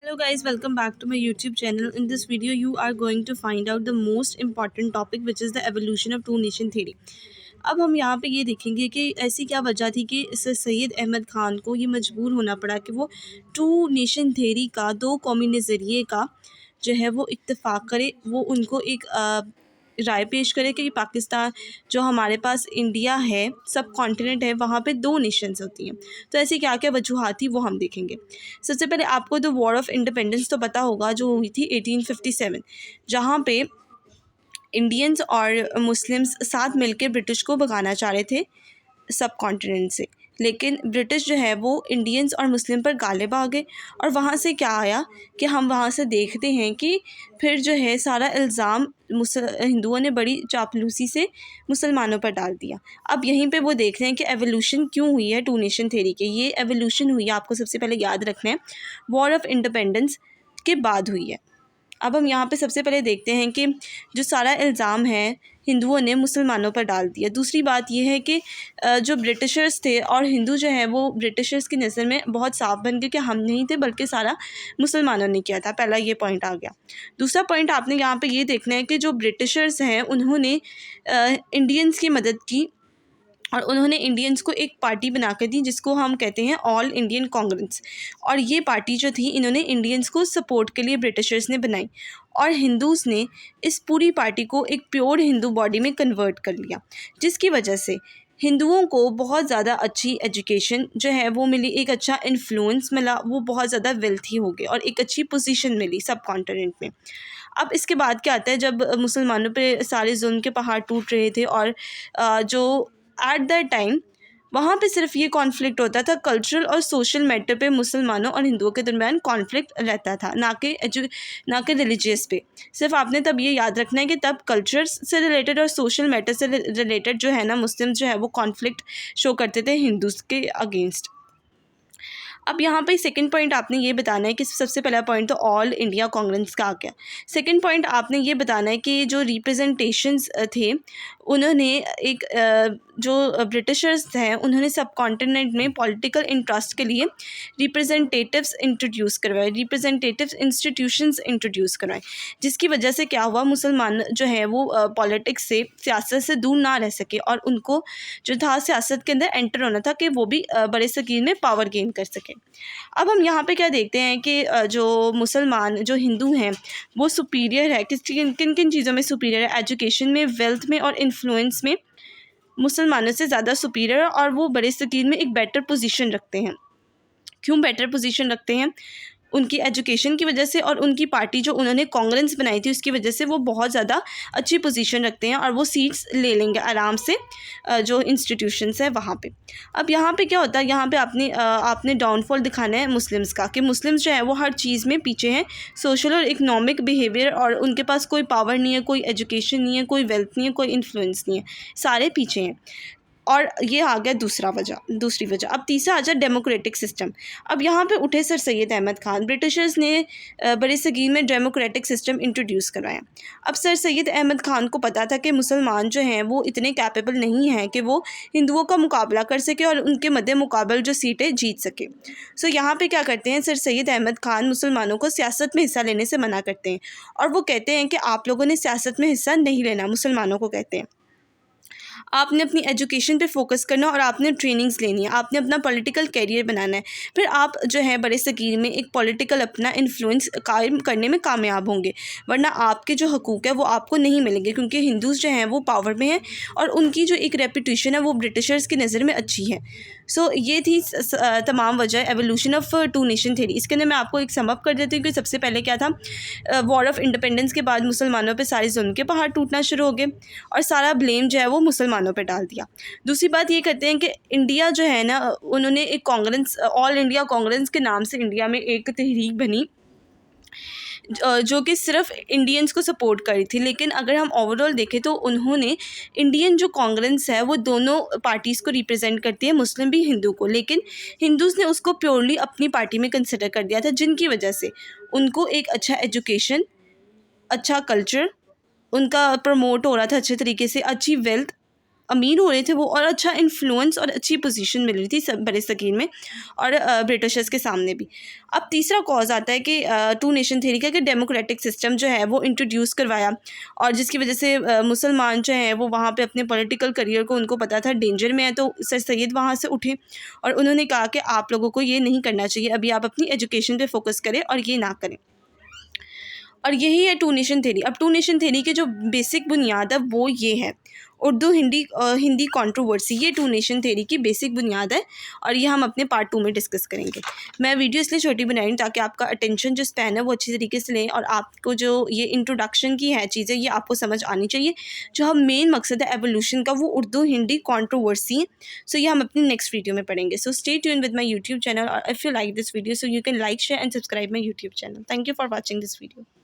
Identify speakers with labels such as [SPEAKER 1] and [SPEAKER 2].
[SPEAKER 1] Hello guys, welcome back to my YouTube channel. In this video you are going to find out the most important topic which is the evolution of two nation theory. अब हम यहाँ पे ये देखेंगे कि ऐसी क्या वजह थी कि सर सैयद अहमद ख़ान को ये मजबूर होना पड़ा कि वो टू नेशन थेरी का दो कौमी नज़रिए का जो है वो इत्तेफाक करे, वो उनको एक राय पेश करे कि पाकिस्तान जो हमारे पास इंडिया है, सब कॉन्टिनेंट है, वहाँ पे दो नेशंस होती हैं। तो ऐसी क्या क्या वजूहात थी वो हम देखेंगे। सबसे पहले आपको तो वॉर ऑफ इंडिपेंडेंस तो पता होगा, जो हुई थी 1857, जहाँ पे इंडियंस और मुस्लिम्स साथ मिलकर ब्रिटिश को भगाना चाह रहे थे सब कॉन्टिनेंट से, लेकिन ब्रिटिश जो है वो इंडियंस और मुस्लिम पर गालिब आ गए। और वहाँ से क्या आया कि हम वहाँ से देखते हैं कि फिर जो है सारा इल्ज़ाम हिंदुओं ने बड़ी चापलूसी से मुसलमानों पर डाल दिया। अब यहीं पे वो देख रहे हैं कि एवोल्यूशन क्यों हुई है टू नेशन थ्योरी के। ये एवोल्यूशन हुई है, आपको सबसे पहले याद रखना है, वॉर ऑफ इंडिपेंडेंस के बाद हुई है। अब हम यहाँ पे सबसे पहले देखते हैं कि जो सारा इल्ज़ाम है हिंदुओं ने मुसलमानों पर डाल दिया। दूसरी बात यह है कि जो ब्रिटिशर्स थे और हिंदू जो है वो ब्रिटिशर्स की नज़र में बहुत साफ बन गए कि हम नहीं थे बल्कि सारा मुसलमानों ने किया था। पहला ये पॉइंट आ गया। दूसरा पॉइंट आपने यहाँ पे ये देखना है कि जो ब्रिटिशर्स हैं उन्होंने इंडियंस की मदद की और उन्होंने इंडियंस को एक पार्टी बना कर दी जिसको हम कहते हैं ऑल इंडियन कांग्रेस। और ये पार्टी जो थी इन्होंने इंडियंस को सपोर्ट के लिए ब्रिटिशर्स ने बनाई और हिंदूज़ ने इस पूरी पार्टी को एक प्योर हिंदू बॉडी में कन्वर्ट कर लिया, जिसकी वजह से हिंदुओं को बहुत ज़्यादा अच्छी एजुकेशन जो है वो मिली, एक अच्छा इन्फ्लुएंस मिला, वो बहुत ज़्यादा वेल्थी हो गए और एक अच्छी पोजीशन मिली सब कॉन्टिनेंट में। अब इसके बाद क्या आता है, जब मुसलमानों पे सारे जुल्म के पहाड़ टूट रहे थे और जो एट दैट टाइम वहाँ पे सिर्फ ये कॉन्फ्लिक्ट होता था कल्चरल और सोशल मैटर पे, मुसलमानों और हिंदुओं के दरमियान कॉन्फ्लिक्ट रहता था, ना कि रिलीजियस पे। सिर्फ आपने तब ये याद रखना है कि तब कल्चर से रिलेटेड और सोशल मैटर से रिलेटेड जो है ना, मुस्लिम जो है वो कॉन्फ्लिक्ट शो करते थे हिंदूज़ के अगेंस्ट। अब यहाँ पे सेकंड पॉइंट आपने ये बताना है कि सबसे पहला पॉइंट तो ऑल इंडिया कांग्रेस का आ गया। सेकंड पॉइंट आपने ये बताना है कि जो रिप्रेजेंटेशंस थे उन्होंने एक जो ब्रिटिशर्स हैं उन्होंने सब कॉन्टिनेंट में पॉलिटिकल इंटरेस्ट के लिए रिप्रेजेंटेटिव्स इंट्रोड्यूस करवाए, रिप्रेजेंटेटिव इंस्टीट्यूशंस इंट्रोड्यूस करवाए, जिसकी वजह से क्या हुआ, मुसलमान जो है वो पॉलिटिक्स से, सियासत से दूर ना रह सके और उनको जो था सियासत के अंदर एंटर होना था कि वो भी बड़े सकीन में पावर गेन कर सके। अब हम यहाँ पे क्या देखते हैं कि जो मुसलमान जो हिंदू हैं वो सुपीरियर है, किन किन चीज़ों में सुपीरियर है, एजुकेशन में, वेल्थ में और इन्फ्लुएंस में मुसलमानों से ज़्यादा सुपीरियर है और वो बड़े सकीन में एक बेटर पोजीशन रखते हैं। क्यों बेटर पोजीशन रखते हैं? उनकी एजुकेशन की वजह से और उनकी पार्टी जो उन्होंने कांग्रेस बनाई थी उसकी वजह से वो बहुत ज़्यादा अच्छी पोजीशन रखते हैं और वो सीट्स ले लेंगे आराम से जो इंस्टीट्यूशंस है वहाँ पे। अब यहाँ पे क्या होता है, यहाँ पे आपने डाउनफॉल दिखाना है मुस्लिम्स का, कि मुस्लिम्स जो है वो हर चीज़ में पीछे हैं, सोशल और इकनॉमिक बिहेवियर, और उनके पास कोई पावर नहीं है, कोई एजुकेशन नहीं है, कोई वेल्थ नहीं है, कोई इन्फ्लुएंस नहीं है, सारे पीछे हैं। और ये आ गया दूसरी वजह। अब तीसरा आ जाए डेमोक्रेटिक सिस्टम। अब यहाँ पे उठे सर सैयद अहमद ख़ान, ब्रिटिशर्स ने बड़े सगीर में डेमोक्रेटिक सिस्टम इंट्रोड्यूस करवाया। अब सर सैयद अहमद ख़ान को पता था कि मुसलमान जो हैं वो इतने कैपेबल नहीं हैं कि वो हिंदुओं का मुकाबला कर सके और उनके मद्दे मुकाबल जो सीटें जीत सके। सो यहाँ पे क्या करते हैं, सर सैयद अहमद ख़ान मुसलमानों को सियासत में हिस्सा लेने से मना करते हैं और वो कहते हैं कि आप लोगों ने सियासत में हिस्सा नहीं लेना। मुसलमानों को कहते हैं आपने अपनी एजुकेशन पे फोकस करना और आपने ट्रेनिंग्स लेनी है, आपने अपना पॉलिटिकल कैरियर बनाना है, फिर आप जो है बड़े सगीर में एक पॉलिटिकल अपना इन्फ्लुएंस कायम करने में कामयाब होंगे, वरना आपके जो हकूक़ है वो आपको नहीं मिलेंगे, क्योंकि हिंदूज़ जो हैं वो पावर में हैं और उनकी जो एक रेपुटेशन है वो ब्रिटिशर्स की नज़र में अच्छी है। सो ये थी तमाम वजह evolution of two nation theory. इसके अंदर मैं आपको एक समअप कर देती हूँ कि सबसे पहले क्या था, वॉर ऑफ इंडिपेंडेंस के बाद मुसलमानों पे सारे जुल्म के पहाड़ टूटना शुरू हो गए और सारा ब्लेम जो है वो मुसलमानों पे डाल दिया। दूसरी बात ये कहते हैं कि इंडिया जो है ना, उन्होंने एक कांग्रेस, ऑल इंडिया कांग्रेस के नाम से इंडिया में एक तहरीक बनी जो कि सिर्फ इंडियंस को सपोर्ट करी थी, लेकिन अगर हम ओवरऑल देखें तो उन्होंने इंडियन जो कांग्रेस है वो दोनों पार्टीज़ को रिप्रेजेंट करती है, मुस्लिम भी हिंदू को, लेकिन हिंदूज़ ने उसको प्योरली अपनी पार्टी में कंसिडर कर दिया था, जिनकी वजह से उनको एक अच्छा एजुकेशन, अच्छा कल्चर उनका प्रमोट हो रहा था अच्छे तरीके से, अच्छी वेल्थ अमीर हो रहे थे वो, और अच्छा इन्फ्लुएंस और अच्छी पोजीशन मिल रही थी सब बड़े सगीर में और ब्रिटिशर्स के सामने भी। अब तीसरा कॉज आता है कि टू नेशन थ्योरी का, कि डेमोक्रेटिक सिस्टम जो है वो इंट्रोड्यूस करवाया, और जिसकी वजह से मुसलमान जो हैं वो वहाँ पे अपने पॉलिटिकल करियर को, उनको पता था डेंजर में है, तो सर सैयद वहाँ से उठे और उन्होंने कहा कि आप लोगों को ये नहीं करना चाहिए, अभी आप अपनी एजुकेशन पे फोकस करें और ये ना करें। और यही है टू नेशन थ्योरी। अब टू नेशन थ्योरी के जो बेसिक बुनियाद है वो ये है, उर्दू हिंदी कंट्रोवर्सी, ये टू नेशन थ्योरी की बेसिक बुनियाद है, और ये हम अपने पार्ट 2 में डिस्कस करेंगे। मैं वीडियो इसलिए छोटी बना रही हूँ ताकि आपका अटेंशन जो स्पैन है वो अच्छी तरीके से लें, और आपको जो ये इंट्रोडक्शन की है चीज़ें ये आपको समझ आनी चाहिए। जो हम मेन मकसद है एवोल्यूशन का वो उर्दू हिंदी कंट्रोवर्सी है। सो ये हम अपनी नेक्स्ट वीडियो में पढ़ेंगे। So stay tune with my YouTube channel, और if you like this video so you can like share and subscribe my YouTube channel. Thank you for watching this video.